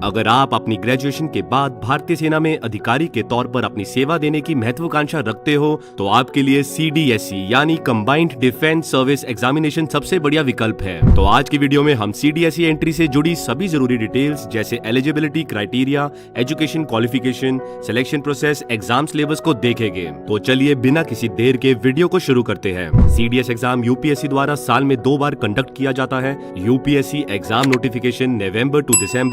अगर आप अपनी ग्रेजुएशन के बाद भारतीय सेना में अधिकारी के तौर पर अपनी सेवा देने की महत्वाकांक्षा रखते हो तो आपके लिए CDSE यानी कंबाइंड डिफेंस सर्विस एग्जामिनेशन सबसे बढ़िया विकल्प है। तो आज की वीडियो में हम CDSE एंट्री से जुड़ी सभी जरूरी डिटेल्स जैसे eligibility criteria, education qualification, selection process, exam syllabus को देखेंगे। तो चलिए बिना किसी देर के वीडियो को शुरू करते हैं। CDS एग्जाम UPSC द्वारा साल में 2 बार कंडक्ट किया जाता है। UPSC एग्जाम नोटिफिकेशन नवंबर टू दिसंबर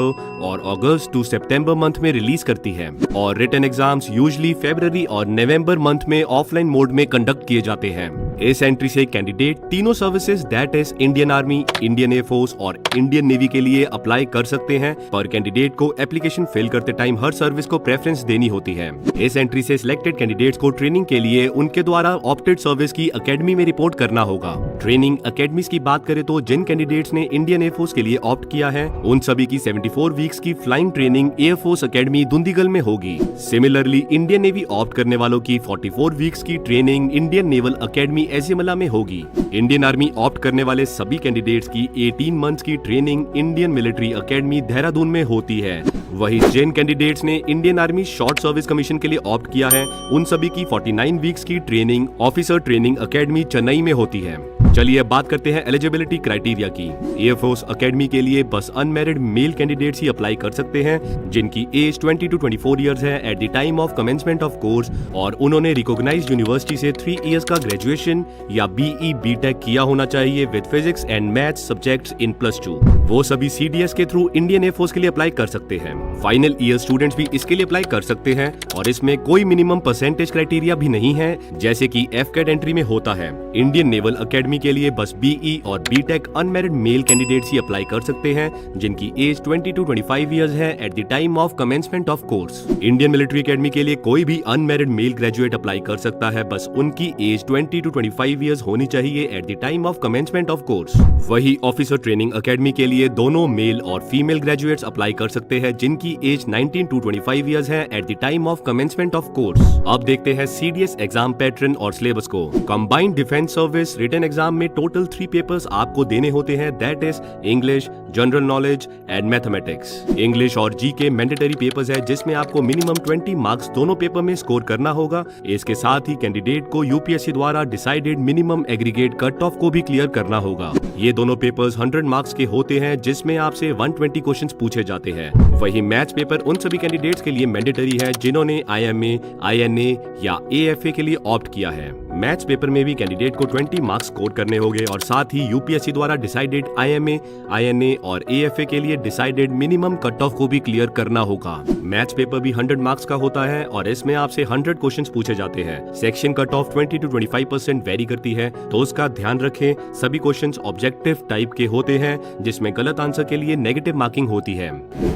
और अगस्त टू सितंबर मंथ में रिलीज करती है और रिटन एग्जाम्स यूजुअली फरवरी और नवंबर मंथ में ऑफलाइन मोड में कंडक्ट किए जाते हैं। इस एंट्री से कैंडिडेट तीनों services that is Indian Army, Indian Air Force और इंडियन नेवी के लिए अप्लाई कर सकते हैं, पर कैंडिडेट को एप्लीकेशन फिल करते टाइम हर सर्विस को प्रेफरेंस देनी होती है। इस एंट्री से सिलेक्टेड कैंडिडेट्स को ट्रेनिंग के लिए उनके द्वारा ऑप्टेड सर्विस की एकेडमी में रिपोर्ट करना होगा। ट्रेनिंग एकेडमीज की बात करें तो जिन कैंडिडेट्स ने इंडियन एयरफोर्स के लिए ऑप्ट किया है उन सभी की 74 वीक्स की flying training air force academy Dundigal में होगी। सिमिलरली इंडियन नेवी ऑप्ट करने वालों की 44 वीक्स की ट्रेनिंग इंडियन नेवल एकेडमी एजिमला में होगी। इंडियन आर्मी ऑप्ट करने वाले सभी कैंडिडेट्स की 18 मंथ्स की training Indian military academy Dehradun में होती है। वही जिन कैंडिडेट्स ने Indian army short service commission के लिए ऑप्ट किया है उन सभी की 49 वीक्स की training officer training academy Chennai में होती है। चलिए अब बात करते हैं एलिजिबिलिटी क्राइटेरिया की। एयरफोर्स एकेडमी के लिए बस अनमैरिड मेल कैंडिडेट्स ही अप्लाई कर सकते हैं जिनकी एज 20 to 24 इयर्स है at the time of commencement of course और उन्होंने रिकॉग्नाइज्ड यूनिवर्सिटी से 3 इयर्स का ग्रेजुएशन या BE BTech किया होना चाहिए with physics and maths subjects in +2। वो सभी CDS के थ्रू इंडियन एयरफोर्स के लिए अप्लाई कर सकते हैं। फाइनल ईयर स्टूडेंट्स भी इसके लिए अप्लाई कर सकते हैं और इसमें कोई मिनिमम परसेंटेज क्राइटेरिया भी नहीं है जैसे कि FCAT एंट्री में होता है। इंडियन नेवल एकेडमी के लिए बस BE और BTech अनमैरिड मेल कैंडिडेट्स ही अप्लाई कर सकते हैं जिनकी एज 20 to 25 इयर्स है at the time of commencement of course. Indian military academy के लिए कोई भी अनमैरिड मेल ग्रेजुएट अप्लाई कर सकता है, बस उनकी एज 20 to 25 इयर्स होनी चाहिए eight the time of commencement of course. वही ऑफिसर ट्रेनिंग एकेडमी के लिए दोनों मेल और फीमेल ग्रेजुएट्स अप्लाई कर सकते हैं जिनकी एज 19 to 25 इयर्स है at the time of commencement of course. अब देखते हैं CDS एग्जाम पैटर्न और सिलेबस को। Combined defence service written exam में टोटल 3 पेपर्स आपको देने होते हैं that is English, general knowledge and mathematics. English और GK मैंडेटरी पेपर्स है जिसमें आपको मिनिमम 20 मार्क्स दोनों पेपर में स्कोर करना होगा। इसके साथ ही कैंडिडेट को UPSC द्वारा decided minimum aggregate cut off को भी क्लियर करना होगा। ये दोनों पेपर्स 100 मार्क्स के होते हैं जिसमें आपसे 120 क्वेश्चंस पूछे जाते हैं। वही मैथ्स पेपर उन सभी कैंडिडेट्स के लिए मैंडेटरी है जिन्होंने IMA, INA या AFA के लिए ऑप्ट किया है। मैथ्स पेपर में भी कैंडिडेट को 20 मार्क्स स्कोर करने होंगे और साथ ही UPSC द्वारा डिसाइडेड IMA, INA और AFA के लिए डिसाइडेड मिनिमम कट ऑफ को भी क्लियर करना होगा। मैथ्स पेपर भी 100 मार्क्स का होता है और इसमें आपसे 100 क्वेश्चंस पूछे जाते हैं। Section cut off 20 to 25% very करती है तो उसका ध्यान रखें। सभी क्वेश्चंस ऑब्जेक्टिव टाइप के होते हैं जिसमें गलत आंसर के लिए नेगेटिव मार्किंग होती है।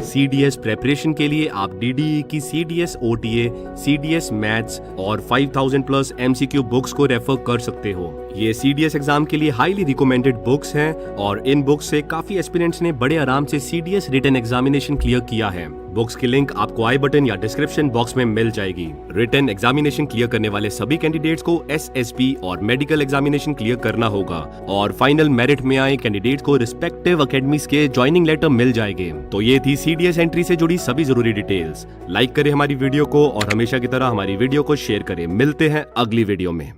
CDS प्रेपरेशन के लिए आप DDE की CDS OTA, CDS मैथ्स और 5000+ MCQ बुक्स को रेफर कर सकते हो। ये CDS एग्जाम के लिए हाईली रिकमेंडेड बुक्स हैं और इन बुक्स से काफी एस्पिरेंट्स ने बड़े आराम से CDS रिटन एग्जामिनेशन क्लियर किया है। बुक्स की लिंक आपको आई बटन या डिस्क्रिप्शन बॉक्स में मिल जाएगी। रिटन एग्जामिनेशन क्लियर करने वाले सभी कैंडिडेट्स को SSP और मेडिकल एग्जामिनेशन क्लियर करना होगा और फाइनल मेरिट में आए कैंडिडेट्स को रिस्पेक्टिव एकेडमीज के ज्वाइनिंग लेटर मिल जाएंगे। तो ये थी CDS एंट्री से जुड़ी सभी जरूरी डिटेल्स। लाइक करें हमारी वीडियो को और हमेशा की तरह हमारी वीडियो को शेयर करें। मिलते हैं अगली वीडियो में।